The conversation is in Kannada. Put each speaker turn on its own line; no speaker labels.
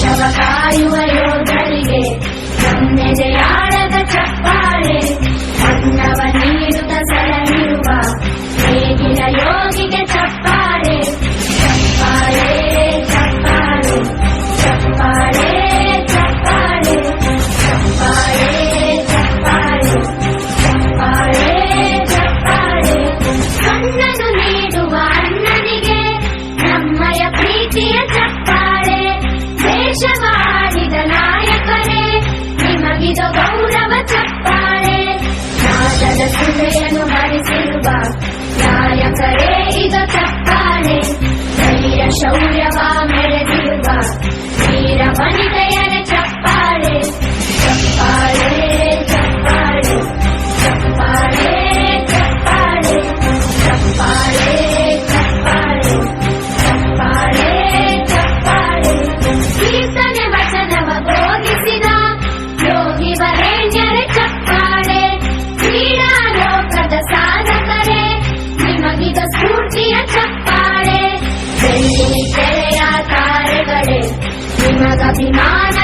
ದೇಶವ ಕಾಯುವ ಯೋಧರಿಗೆ ನಮ್ಮೆದೆಯಾಳದ ಚಪ್ಪಾಳೆ, ಅನ್ನವ ನೀಡುತ್ತ ಸಲಹಿರುವ ನೇಗಿಲ ಯೋಗಿಗೆ ಚಪ್ಪಾಳೆ. ಚಪ್ಪಾಳೆ ಚಪ್ಪಾಳೆ ಚಪ್ಪಾಳೆ ಚಪ್ಪಾಳೆ ಚಪ್ಪಾಳೆ ಚಪ್ಪಾಳೆ ಚಪ್ಪಾಳೆ ಚಪ್ಪಾಳೆ. ಕಣ್ಣನು ನೀಡುವ ಅಣ್ಣನಿಗೆ ನಮ್ಮಯ ಪ್ರೀತಿಯ ಚಪ್ಪಾಳೆ. ದೇಶವಾಡಿದ ನಾಯಕರೇ ನಿಮಗಿದ ಗೌರವ ಚಪ್ಪಾಳೆ. ನಾದದ ಸುಳೆಯನ್ನು ಹರಿಸಿರುವ ನಾಯಕರೇ ಇದ ಚಪ್ಪಾಳೆ. ಧೈರ್ಯ ಶೌರ್ಯವ ಮೆರೆದಿರುವ ವೀರ ವನಿತೆಯರ ಚಪ್ಪಾಳೆ. ಚಪ್ಪಾಳೆ ಚಪ್ಪಾಳೆ ಚಪ್ಪಾಳೆ ಚಪ್ಪಾಳೆ ಚಪ್ಪಾಳೆ ಚಪ್ಪಾಳೆ ಚಪ್ಪಾಳೆ ಚಪ್ಪಾಳೆ. ಕೀರ್ತನೆ ವಚನವ ಬೋಧಿಸಿದ ಯೋಗಿ ವರೇಣ್ಯರ ಚಪ್ಪಾಳೆ. ಕ್ರೀಡಾ ಲೋಕದ ಸಾಧಕರೇ ನಿಮಗಿದ ಸ್ಫೂರ್ತಿಯ ಚಪ್ಪಾಳೆ. ಬೆಳ್ಳಿ ತೆರೆಯ ತಾರೆಗಳೇ ನಿಮಗಭಿಮಾನ